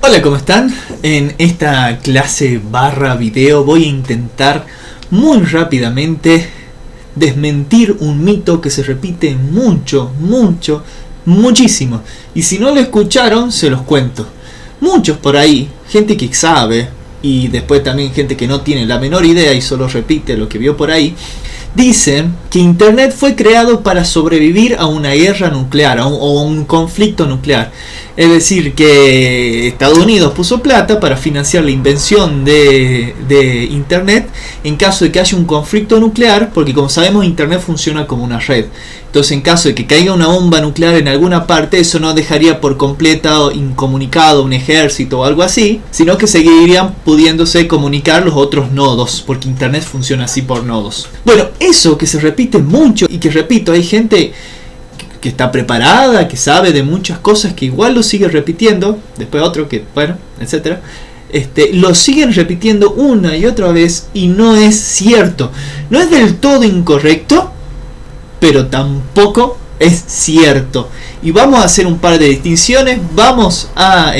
Hola, ¿cómo están? En esta clase barra video voy a intentar muy rápidamente desmentir un mito que se repite muchísimo. Y si no lo escucharon, se los cuento. Muchos por ahí, gente que sabe, y después también gente que no tiene la menor idea y solo repite lo que vio por ahí, dicen que Internet fue creado para sobrevivir a una guerra nuclear o un conflicto nuclear. Es decir, que Estados Unidos puso plata para financiar la invención de Internet en caso de que haya un conflicto nuclear, porque como sabemos Internet funciona como una red. Entonces en caso de que caiga una bomba nuclear en alguna parte, eso no dejaría por completo incomunicado un ejército o algo así, sino que seguirían pudiéndose comunicar los otros nodos, porque Internet funciona así por nodos. Bueno, eso que se repite mucho y que repito, hay gente que está preparada, que sabe de muchas cosas, que igual lo sigue repitiendo, después otro que, bueno, etcétera, lo siguen repitiendo una y otra vez y no es cierto. No es del todo incorrecto, pero tampoco es cierto. Y vamos a hacer un par de distinciones, vamos a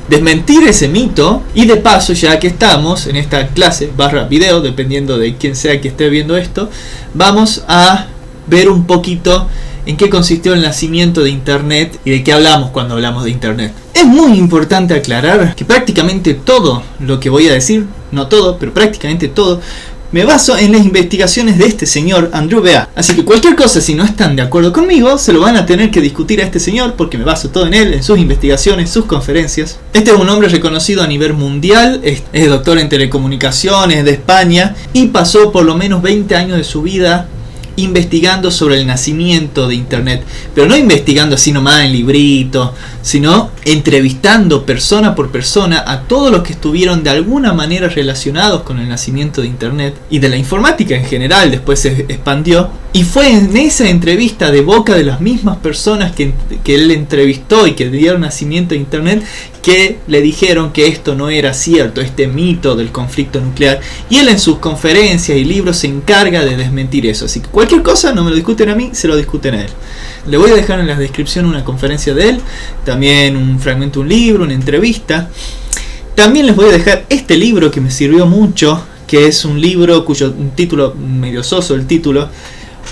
desmentir ese mito, y de paso, ya que estamos en esta clase barra video, dependiendo de quién sea que esté viendo esto, vamos a ver un poquito en qué consistió el nacimiento de Internet y de qué hablamos cuando hablamos de Internet. Es muy importante aclarar que prácticamente todo lo que voy a decir, no todo, pero prácticamente todo, me baso en las investigaciones de este señor Andrew Beat. Así que cualquier cosa, si no están de acuerdo conmigo, se lo van a tener que discutir a este señor, porque me baso todo en él, en sus investigaciones, sus conferencias. Este es un hombre reconocido a nivel mundial, es doctor en telecomunicaciones de España y pasó por lo menos 20 años de su vida investigando sobre el nacimiento de Internet, pero no investigando así nomás en libritos, sino entrevistando persona por persona a todos los que estuvieron de alguna manera relacionados con el nacimiento de Internet y de la informática en general. Después se expandió y fue en esa entrevista de boca de las mismas personas que él entrevistó y que dieron nacimiento a Internet, que le dijeron que esto no era cierto, este mito del conflicto nuclear, y él en sus conferencias y libros se encarga de desmentir eso. Así que cualquier cosa, no me lo discuten a mí, se lo discuten a él. Le voy a dejar en la descripción una conferencia de él, también un fragmento de un libro, una entrevista. También les voy a dejar este libro que me sirvió mucho, que es un libro cuyo título, medio soso el título,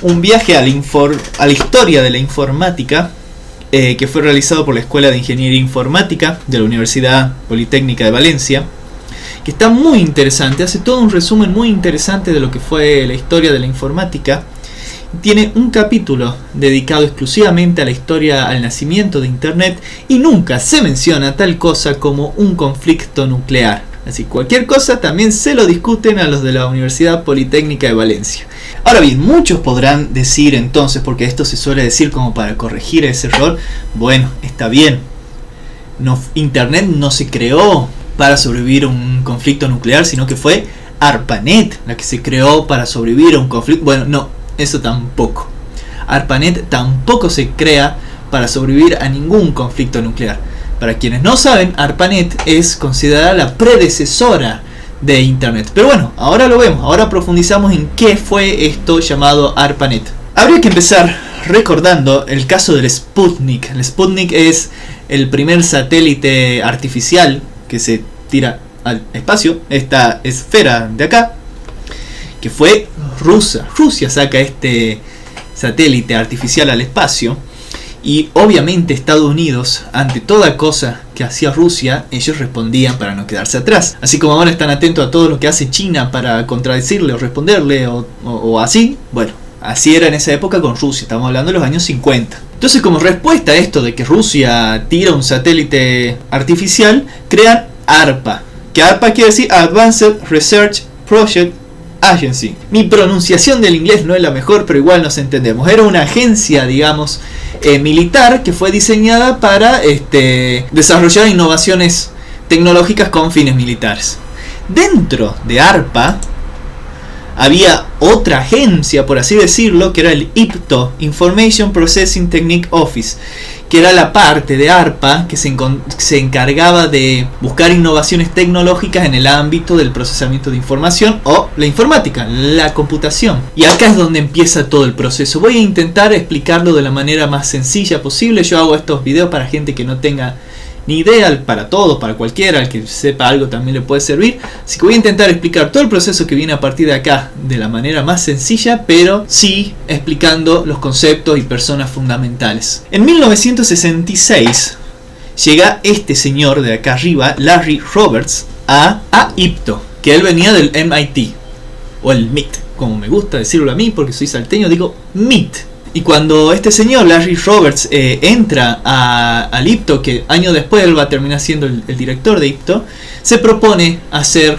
un viaje a la historia de la informática, que fue realizado por la Escuela de Ingeniería Informática de la Universidad Politécnica de Valencia, que está muy interesante, hace todo un resumen muy interesante de lo que fue la historia de la informática. Tiene un capítulo dedicado exclusivamente a la historia, al nacimiento de Internet, y nunca se menciona tal cosa como un conflicto nuclear. Así cualquier cosa también se lo discuten a los de la Universidad Politécnica de Valencia. Ahora bien, muchos podrán decir entonces, porque esto se suele decir como para corregir ese error, bueno, está bien, Internet no se creó para sobrevivir a un conflicto nuclear, sino que fue ARPANET la que se creó para sobrevivir a un conflicto. Bueno, no, eso tampoco. ARPANET tampoco se crea para sobrevivir a ningún conflicto nuclear. Para quienes no saben, ARPANET es considerada la predecesora de Internet. Pero bueno, ahora lo vemos, ahora profundizamos en qué fue esto llamado ARPANET. Habría que empezar recordando el caso del Sputnik. El Sputnik es el primer satélite artificial que se tira al espacio, esta esfera de acá, que fue rusa. Rusia saca este satélite artificial al espacio. Y obviamente Estados Unidos, ante toda cosa que hacía Rusia, ellos respondían para no quedarse atrás. Así como ahora están atentos a todo lo que hace China para contradecirle o responderle o así. Bueno, así era en esa época con Rusia, estamos hablando de los años 50. Entonces, como respuesta a esto de que Rusia tira un satélite artificial, crean ARPA. Que ARPA quiere decir Advanced Research Project Agency. Mi pronunciación del inglés no es la mejor, pero igual nos entendemos. Era una agencia, digamos, militar, que fue diseñada para desarrollar innovaciones tecnológicas con fines militares. Dentro de ARPA había otra agencia, por así decirlo, que era el IPTO, Information Processing Technique Office, que era la parte de ARPA que se encargaba de buscar innovaciones tecnológicas en el ámbito del procesamiento de información o la informática, la computación. Y acá es donde empieza todo el proceso. Voy a intentar explicarlo de la manera más sencilla posible. Yo hago estos videos para gente que no tenga ni idea para todos, para cualquiera, al que sepa algo también le puede servir. Así que voy a intentar explicar todo el proceso que viene a partir de acá de la manera más sencilla, pero sí explicando los conceptos y personas fundamentales. En 1966 llega este señor de acá arriba, Larry Roberts, a IPTO, que él venía del MIT, o el MIT, como me gusta decirlo a mí porque soy salteño, digo MIT. Y cuando este señor, Larry Roberts, entra al IPTO, que años después él va a terminar siendo el director de IPTO, se propone hacer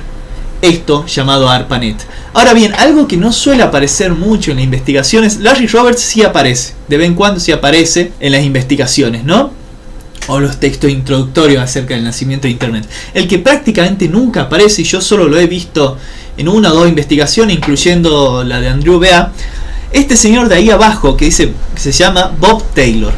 esto llamado ARPANET. Ahora bien, algo que no suele aparecer mucho en las investigaciones, Larry Roberts sí aparece, de vez en cuando sí aparece en las investigaciones, ¿no? O los textos introductorios acerca del nacimiento de Internet. El que prácticamente nunca aparece, y yo solo lo he visto en una o dos investigaciones, incluyendo la de Andrew Bea, este señor de ahí abajo que se llama Bob Taylor.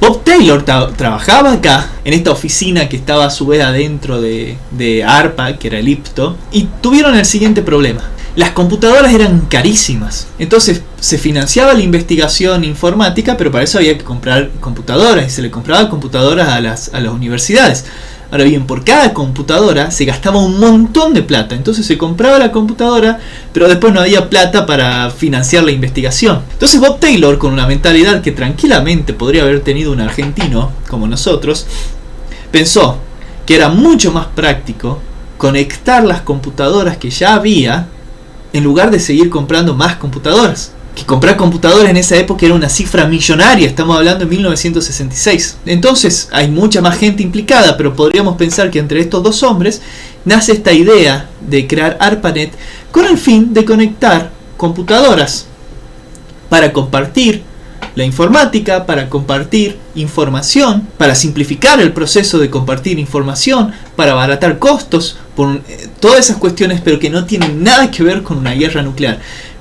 Bob Taylor trabajaba acá en esta oficina que estaba a su vez adentro de ARPA, que era el IPTO, y tuvieron el siguiente problema. Las computadoras eran carísimas, entonces se financiaba la investigación informática, pero para eso había que comprar computadoras, y se le compraban computadoras a las universidades. Ahora bien, por cada computadora se gastaba un montón de plata, entonces se compraba la computadora, pero después no había plata para financiar la investigación. Entonces Bob Taylor, con una mentalidad que tranquilamente podría haber tenido un argentino como nosotros, pensó que era mucho más práctico conectar las computadoras que ya había en lugar de seguir comprando más computadoras. Que comprar computadoras en esa época era una cifra millonaria, estamos hablando de 1966. Entonces hay mucha más gente implicada, pero podríamos pensar que entre estos dos hombres nace esta idea de crear ARPANET con el fin de conectar computadoras para compartir la informática, para compartir información, para simplificar el proceso de compartir información, para abaratar costos, por todas esas cuestiones, pero que no tienen nada que ver con una guerra nuclear.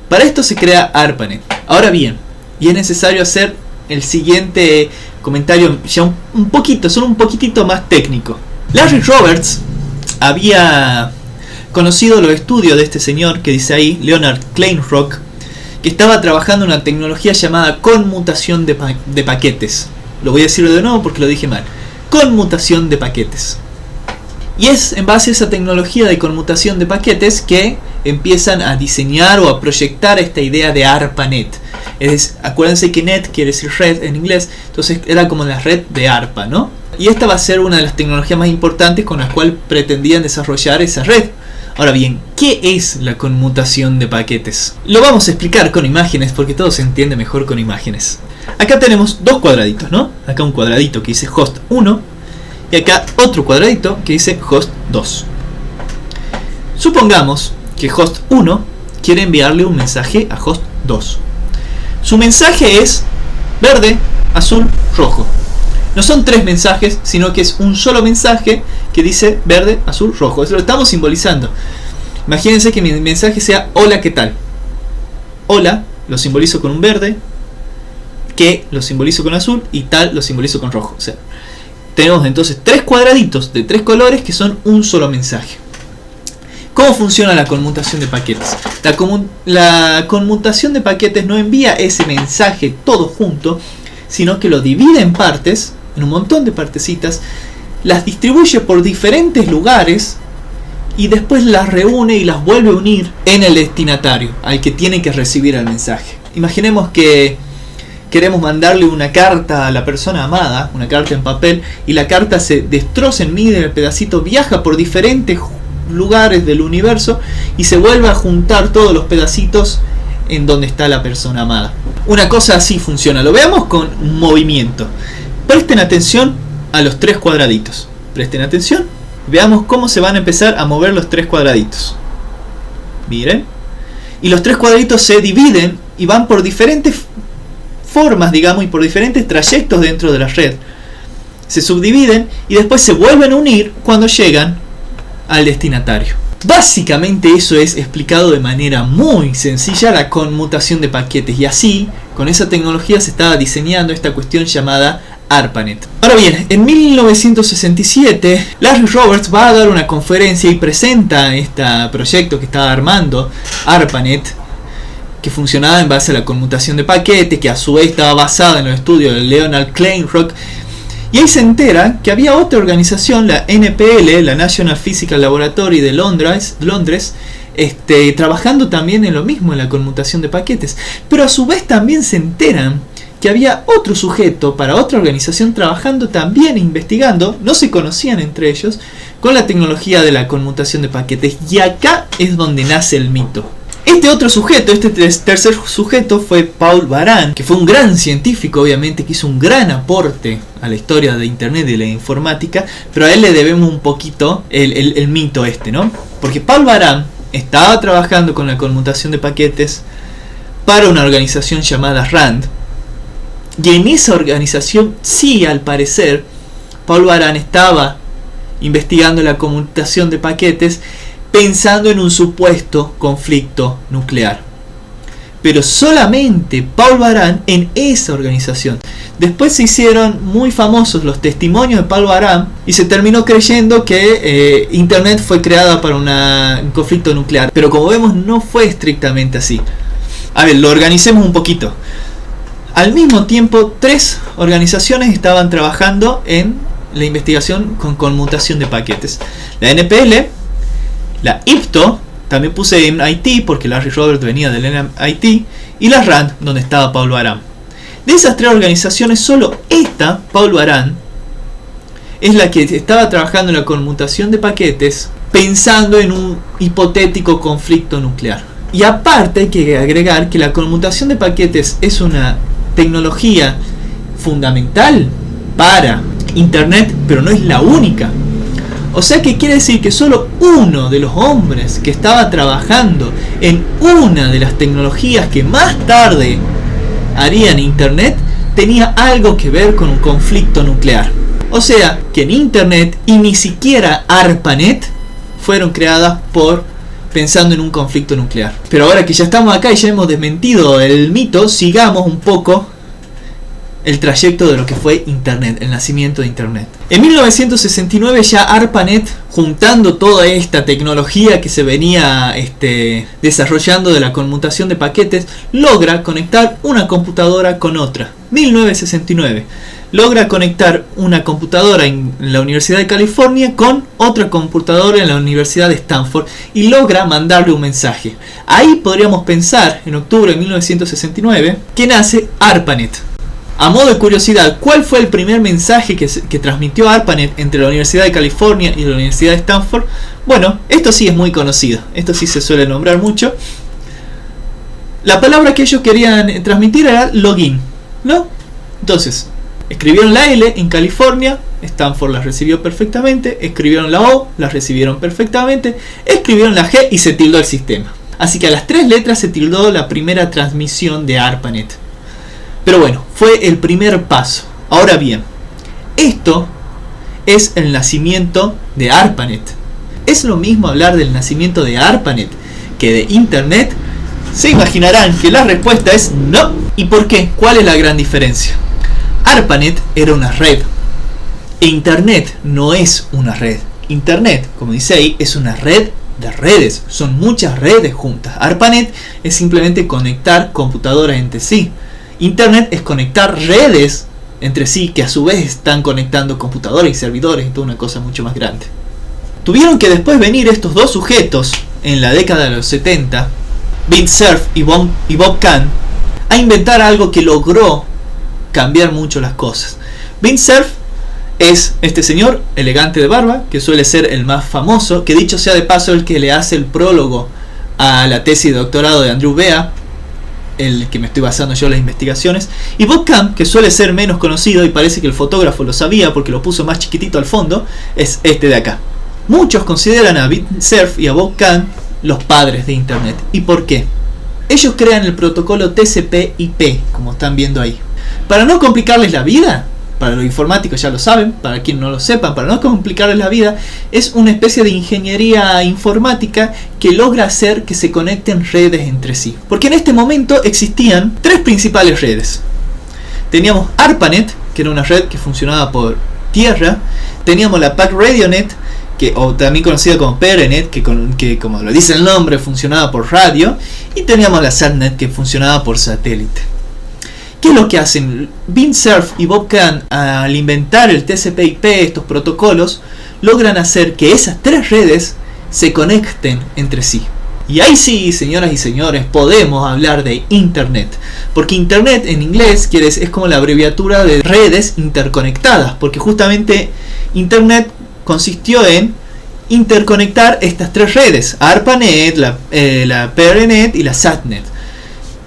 Para esto se crea ARPANET. Ahora bien, y es necesario hacer el siguiente comentario ya un poquito, solo un poquitito más técnico. Larry Roberts había conocido los estudios de este señor que dice ahí, Leonard Kleinrock, que estaba trabajando en una tecnología llamada conmutación de paquetes. Lo voy a decir de nuevo porque lo dije mal. Conmutación de paquetes. Y es en base a esa tecnología de conmutación de paquetes que empiezan a diseñar o a proyectar esta idea de ARPANET. Acuérdense que NET quiere decir red en inglés, entonces era como la red de ARPA, ¿no? Y esta va a ser una de las tecnologías más importantes con las cuales pretendían desarrollar esa red. Ahora bien, ¿qué es la conmutación de paquetes? Lo vamos a explicar con imágenes porque todo se entiende mejor con imágenes. Acá tenemos dos cuadraditos, ¿no? Acá un cuadradito que dice host 1 y acá otro cuadradito que dice host 2. Supongamos que host 1 quiere enviarle un mensaje a host 2. Su mensaje es verde, azul, rojo. No son tres mensajes, sino que es un solo mensaje que dice verde, azul, rojo. Eso lo estamos simbolizando. Imagínense que mi mensaje sea hola, ¿qué tal? Hola lo simbolizo con un verde, que lo simbolizo con azul y tal lo simbolizo con rojo. O sea, tenemos entonces tres cuadraditos de tres colores que son un solo mensaje. ¿Cómo funciona la conmutación de paquetes? La conmutación de paquetes no envía ese mensaje todo junto, sino que lo divide en partes, en un montón de partecitas, las distribuye por diferentes lugares y después las reúne y las vuelve a unir en el destinatario, al que tiene que recibir el mensaje. Imaginemos que queremos mandarle una carta a la persona amada, una carta en papel, y la carta se destroza en medio del pedacito, viaja por diferentes lugares del universo y se vuelve a juntar todos los pedacitos en donde está la persona amada. Una cosa así funciona. Lo veamos con movimiento. Presten atención a los tres cuadraditos. Presten atención. Veamos cómo se van a empezar a mover los tres cuadraditos. Miren. Y los tres cuadraditos se dividen y van por diferentes formas, digamos, y por diferentes trayectos dentro de la red. Se subdividen y después se vuelven a unir cuando llegan al destinatario. Básicamente eso es explicado de manera muy sencilla la conmutación de paquetes, y así con esa tecnología se estaba diseñando esta cuestión llamada ARPANET. Ahora bien, en 1967 Larry Roberts va a dar una conferencia y presenta este proyecto que estaba armando, ARPANET, que funcionaba en base a la conmutación de paquetes, que a su vez estaba basada en los estudios de Leonard Kleinrock. Y ahí se entera que había otra organización, la NPL, la National Physical Laboratory de Londres, trabajando también en lo mismo, en la conmutación de paquetes. Pero a su vez también se enteran que había otro sujeto para otra organización trabajando también, investigando, no se conocían entre ellos, con la tecnología de la conmutación de paquetes. Y acá es donde nace el mito. Este otro sujeto, este tercer sujeto, fue Paul Baran, que fue un gran científico, obviamente, que hizo un gran aporte a la historia de Internet y de la informática, pero a él le debemos un poquito el mito ¿no? Porque Paul Baran estaba trabajando con la conmutación de paquetes para una organización llamada RAND, y en esa organización, sí, al parecer, Paul Baran estaba investigando la conmutación de paquetes pensando en un supuesto conflicto nuclear. Pero solamente Paul Baran en esa organización. Después se hicieron muy famosos los testimonios de Paul Baran y se terminó creyendo que Internet fue creada para un conflicto nuclear. Pero como vemos, no fue estrictamente así. A ver, lo organicemos un poquito. Al mismo tiempo, 3 organizaciones estaban trabajando en la investigación con conmutación de paquetes. La NPL, la IPTO, también puse MIT porque Larry Roberts venía del MIT, y la RAND, donde estaba Paul Baran. De esas 3 organizaciones, solo esta, Paul Baran, es la que estaba trabajando en la conmutación de paquetes pensando en un hipotético conflicto nuclear. Y aparte hay que agregar que la conmutación de paquetes es una tecnología fundamental para Internet, pero no es la única. O sea que quiere decir que solo uno de los hombres que estaba trabajando en una de las tecnologías que más tarde harían Internet tenía algo que ver con un conflicto nuclear. O sea que en Internet y ni siquiera ARPANET fueron creadas pensando en un conflicto nuclear. Pero ahora que ya estamos acá y ya hemos desmentido el mito, sigamos un poco el trayecto de lo que fue Internet, el nacimiento de Internet. En 1969 ya ARPANET, juntando toda esta tecnología que se venía desarrollando de la conmutación de paquetes, logra conectar una computadora con otra. 1969. Logra conectar una computadora en la Universidad de California con otra computadora en la Universidad de Stanford y logra mandarle un mensaje. Ahí podríamos pensar, en octubre de 1969, que nace ARPANET. A modo de curiosidad, ¿cuál fue el primer mensaje que transmitió ARPANET entre la Universidad de California y la Universidad de Stanford? Bueno, esto sí es muy conocido, esto sí se suele nombrar mucho. La palabra que ellos querían transmitir era login, ¿no? Entonces, escribieron la L en California, Stanford la recibió perfectamente, escribieron la O, la recibieron perfectamente, escribieron la G y se tildó el sistema. Así que a las 3 letras se tildó la primera transmisión de ARPANET. Pero bueno, fue el primer paso. Ahora bien, esto es el nacimiento de ARPANET. ¿Es lo mismo hablar del nacimiento de ARPANET que de Internet? Se imaginarán que la respuesta es no. ¿Y por qué? ¿Cuál es la gran diferencia? ARPANET era una red e Internet no es una red. Internet, como dice ahí, es una red de redes. Son muchas redes juntas. ARPANET es simplemente conectar computadoras entre sí. Internet es conectar redes entre sí que a su vez están conectando computadores y servidores y toda una cosa mucho más grande. Tuvieron que después venir estos 2 sujetos en la década de los 70, Vint Cerf y Bob Kahn, a inventar algo que logró cambiar mucho las cosas. Vint Cerf es este señor elegante de barba, que suele ser el más famoso, que dicho sea de paso el que le hace el prólogo a la tesis de doctorado de Andrew Bea, el que me estoy basando yo en las investigaciones. Y Bob Kahn, que suele ser menos conocido y parece que el fotógrafo lo sabía porque lo puso más chiquitito al fondo, es este de acá. Muchos consideran a Vint Cerf y a Bob Kahn los padres de Internet. ¿Y por qué? Ellos crean el protocolo TCP/IP, como están viendo ahí. Para no complicarles la vida, para los informáticos ya lo saben, para quienes no lo sepan, para no complicarles la vida, es una especie de ingeniería informática que logra hacer que se conecten redes entre sí. Porque en este momento existían 3 principales redes. Teníamos ARPANET, que era una red que funcionaba por tierra. Teníamos la PAC RadioNet, o también conocida como PRNet, que como lo dice el nombre, funcionaba por radio. Y teníamos la SATNet, que funcionaba por satélite. ¿Qué es lo que hacen? Vint Cerf y Bob Kahn, al inventar el TCP/IP, estos protocolos, logran hacer que esas tres redes se conecten entre sí. Y ahí sí, señoras y señores, podemos hablar de Internet. Porque Internet en inglés es como la abreviatura de redes interconectadas. Porque justamente Internet consistió en interconectar estas tres redes: ARPANET, la PERNet y la SATNet.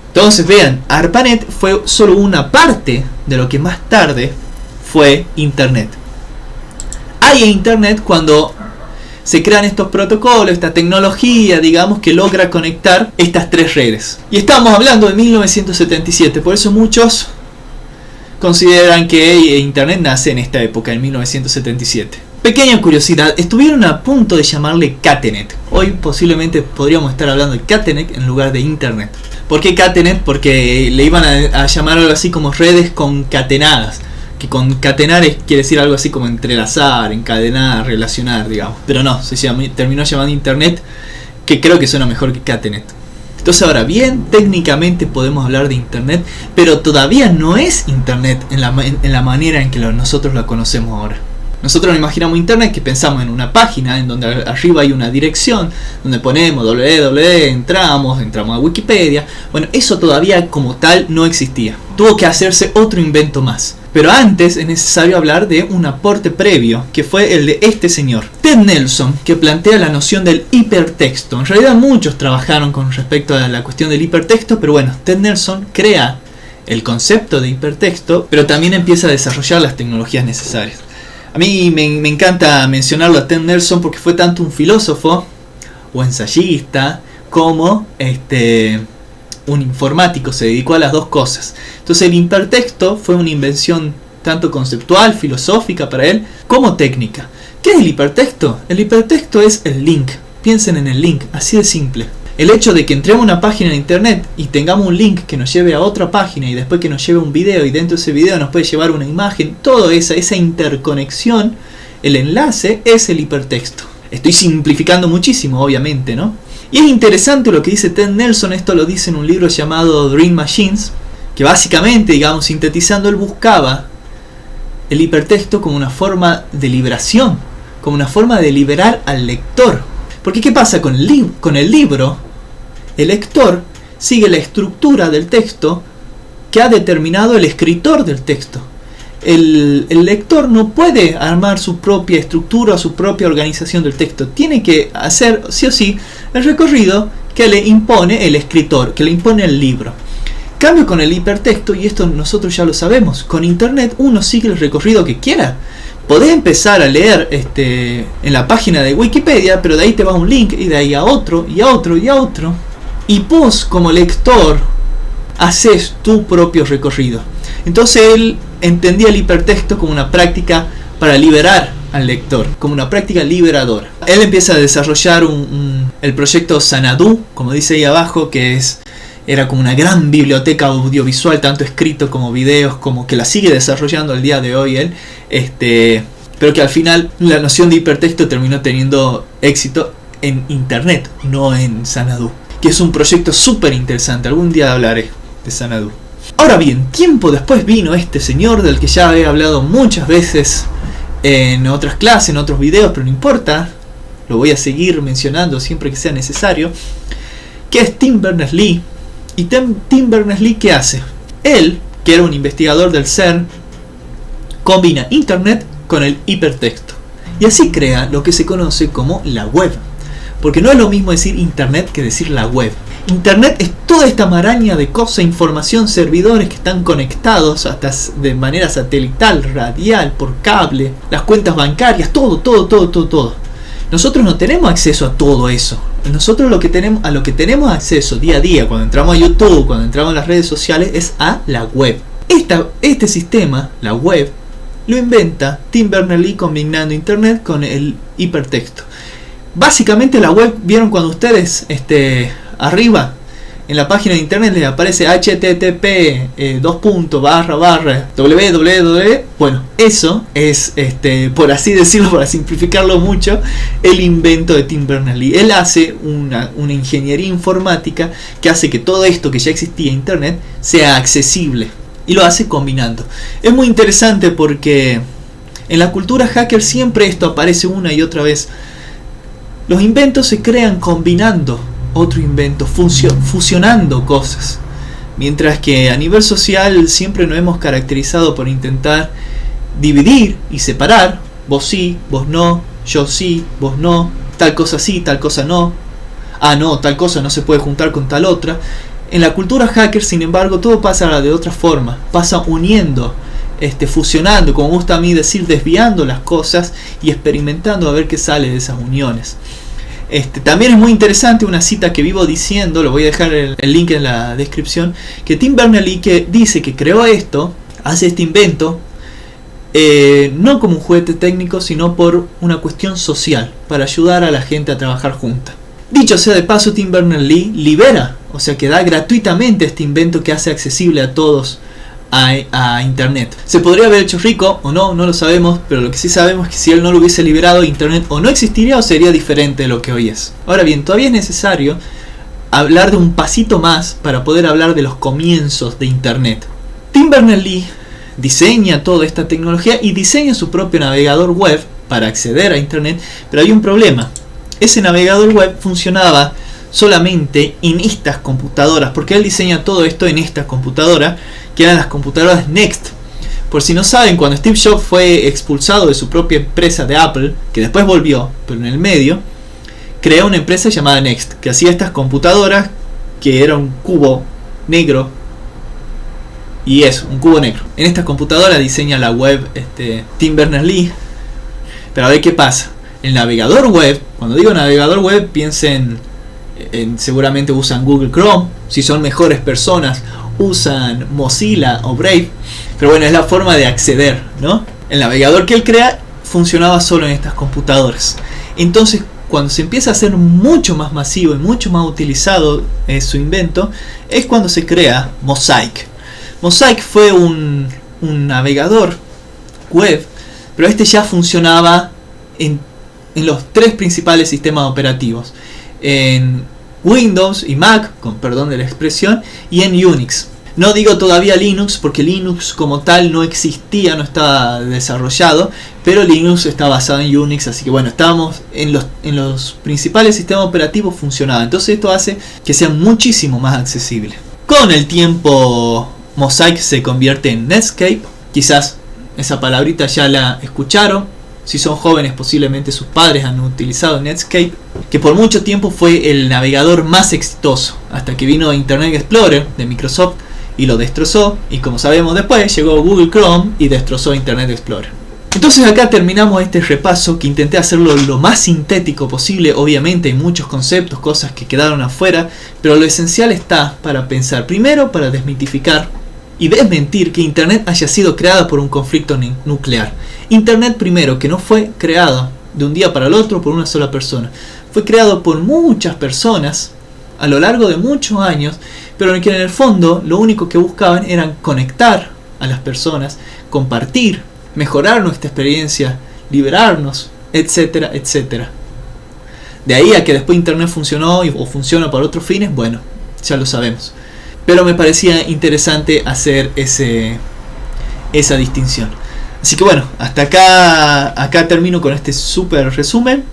Entonces vean, ARPANET fue solo una parte de lo que más tarde fue Internet. Hay Internet cuando se crean estos protocolos, esta tecnología, digamos, que logra conectar estas tres redes. Y estamos hablando de 1977, por eso muchos consideran que Internet nace en esta época, en 1977. Pequeña curiosidad, estuvieron a punto de llamarle Catenet. Hoy posiblemente podríamos estar hablando de Catenet en lugar de Internet. ¿Por qué Catenet? Porque le iban a llamar algo así como redes concatenadas. Que concatenar quiere decir algo así como entrelazar, encadenar, relacionar, digamos. Pero no, terminó llamando Internet, que creo que suena mejor que Catenet. Entonces ahora bien, técnicamente podemos hablar de Internet, pero todavía no es Internet en la manera en que nosotros la conocemos ahora. Nosotros nos imaginamos Internet que pensamos en una página en donde arriba hay una dirección, donde ponemos www, entramos a Wikipedia. Bueno, eso todavía como tal no existía. Tuvo que hacerse otro invento más. Pero antes es necesario hablar de un aporte previo, que fue el de este señor, Ted Nelson, que plantea la noción del hipertexto. En realidad muchos trabajaron con respecto a la cuestión del hipertexto, pero bueno, Ted Nelson crea el concepto de hipertexto, pero también empieza a desarrollar las tecnologías necesarias. A mí me encanta mencionarlo a Ted Nelson porque fue tanto un filósofo o ensayista como un informático, se dedicó a las dos cosas. Entonces el hipertexto fue una invención tanto conceptual, filosófica para él, como técnica. ¿Qué es el hipertexto? El hipertexto es el link. Piensen en el link, así de simple. El hecho de que entremos a una página de internet y tengamos un link que nos lleve a otra página y después que nos lleve un video y dentro de ese video nos puede llevar una imagen, toda esa interconexión, el enlace es el hipertexto. Estoy simplificando muchísimo, obviamente, ¿no? Y es interesante lo que dice Ted Nelson, esto lo dice en un libro llamado Dream Machines, que básicamente, digamos, sintetizando, él buscaba el hipertexto como una forma de liberación, como una forma de liberar al lector. Porque ¿qué pasa con el libro? El lector sigue la estructura del texto que ha determinado el escritor del texto. El lector no puede armar su propia estructura o su propia organización del texto. Tiene que hacer, sí o sí, el recorrido que le impone el escritor, que le impone el libro. Cambio con el hipertexto, y esto nosotros ya lo sabemos, con internet uno sigue el recorrido que quiera. Podés empezar a leer en la página de Wikipedia, pero de ahí te va un link y de ahí a otro y a otro y a otro. Y vos como lector haces tu propio recorrido. Entonces él entendía el hipertexto como una práctica para liberar al lector, como una práctica liberadora. Él empieza a desarrollar el proyecto Xanadu, como dice ahí abajo, que era como una gran biblioteca audiovisual, tanto escrito como videos, como que la sigue desarrollando al día de hoy él, pero que al final la noción de hipertexto terminó teniendo éxito en internet, no en Xanadu, que es un proyecto súper interesante. Algún día hablaré de Xanadu. Ahora bien, tiempo después vino este señor del que ya he hablado muchas veces en otras clases, en otros videos, pero no importa, lo voy a seguir mencionando siempre que sea necesario, que es Tim Berners-Lee. ¿Y Tim Berners-Lee qué hace? Él, que era un investigador del CERN, combina internet con el hipertexto. Y así crea lo que se conoce como la web. Porque no es lo mismo decir internet que decir la web. Internet es toda esta maraña de cosas, información, servidores que están conectados hasta de manera satelital, radial, por cable, las cuentas bancarias, todo. Nosotros no tenemos acceso a todo eso. Nosotros lo que tenemos acceso día a día, cuando entramos a YouTube, cuando entramos a las redes sociales, es a la web. Este sistema, la web, lo inventa Tim Berners-Lee combinando internet con el hipertexto. Básicamente la web, ¿vieron cuando ustedes arriba en la página de internet les aparece http www? Bueno, eso es, por así decirlo, para simplificarlo mucho, el invento de Tim Berners-Lee. Él hace una ingeniería informática que hace que todo esto que ya existía en internet sea accesible. y lo hace combinando. Es muy interesante porque en la cultura hacker siempre esto aparece una y otra vez. Los inventos se crean combinando otro invento, fusionando cosas. Mientras que a nivel social siempre nos hemos caracterizado por intentar dividir y separar. Vos sí, vos no, yo sí, vos no, tal cosa sí, tal cosa no. Ah, no, tal cosa no se puede juntar con tal otra. En la cultura hacker, sin embargo, todo pasa de otra forma. Pasa uniendo, fusionando, como gusta a mí decir, desviando las cosas y experimentando a ver qué sale de esas uniones. También es muy interesante una cita que vivo diciendo, lo voy a dejar el link en la descripción, que Tim Berners-Lee que dice que creó esto, hace este invento, no como un juguete técnico, sino por una cuestión social, para ayudar a la gente a trabajar junta. Dicho sea de paso, Tim Berners-Lee libera, o sea que da gratuitamente este invento que hace accesible a todos a Internet. Se podría haber hecho rico o no, no lo sabemos, pero lo que sí sabemos es que si él no lo hubiese liberado, Internet o no existiría o sería diferente de lo que hoy es. Ahora bien, todavía es necesario hablar de un pasito más para poder hablar de los comienzos de Internet. Tim Berners-Lee diseña toda esta tecnología y diseña su propio navegador web para acceder a Internet, pero hay un problema. Ese navegador web funcionaba solamente en estas computadoras, porque él diseña todo esto en estas computadoras, que eran las computadoras Next. Por si no saben, cuando Steve Jobs fue expulsado de su propia empresa de Apple, que después volvió, pero en el medio, creó una empresa llamada Next, que hacía estas computadoras, que era un cubo negro, y es un cubo negro. En esta computadora diseña la web Tim Berners-Lee. Pero a ver qué pasa. El navegador web, cuando digo navegador web, piensen seguramente usan Google Chrome. Si son mejores personas, usan Mozilla o Brave. Pero bueno, es la forma de acceder, ¿no? El navegador que él crea funcionaba solo en estas computadoras. Entonces, cuando se empieza a hacer mucho más masivo y mucho más utilizado su invento, es cuando se crea Mosaic. Mosaic fue un navegador web, pero ya funcionaba en los tres principales sistemas operativos. En Windows y Mac, con perdón de la expresión, y en Unix. No digo todavía Linux, porque Linux como tal no existía, no estaba desarrollado, pero Linux está basado en Unix, así que bueno, estábamos en los principales sistemas operativos, funcionaba. Entonces esto hace que sea muchísimo más accesible. Con el tiempo, Mosaic se convierte en Netscape. Quizás esa palabrita ya la escucharon. Si son jóvenes, posiblemente sus padres han utilizado Netscape, que por mucho tiempo fue el navegador más exitoso, hasta que vino Internet Explorer de Microsoft y lo destrozó, y como sabemos después llegó Google Chrome y destrozó Internet Explorer. Entonces acá terminamos este repaso, que intenté hacerlo lo más sintético posible. Obviamente hay muchos conceptos, cosas que quedaron afuera, pero lo esencial está para pensar, primero para desmitificar y desmentir que Internet haya sido creada por un conflicto nuclear. Internet, primero, que no fue creado de un día para el otro por una sola persona. Fue creado por muchas personas a lo largo de muchos años, pero que en el fondo lo único que buscaban era conectar a las personas, compartir, mejorar nuestra experiencia, liberarnos, etcétera, etcétera. De ahí a que después Internet funcionó o funciona para otros fines, bueno, ya lo sabemos. Pero me parecía interesante hacer esa distinción. Así que bueno, hasta acá termino con este súper resumen.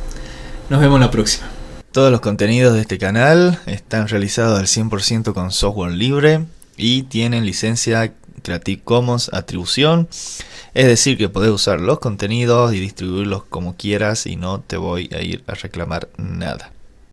Nos vemos la próxima. Todos los contenidos de este canal están realizados al 100% con software libre y tienen licencia Creative Commons atribución. Es decir, que podés usar los contenidos y distribuirlos como quieras y no te voy a ir a reclamar nada.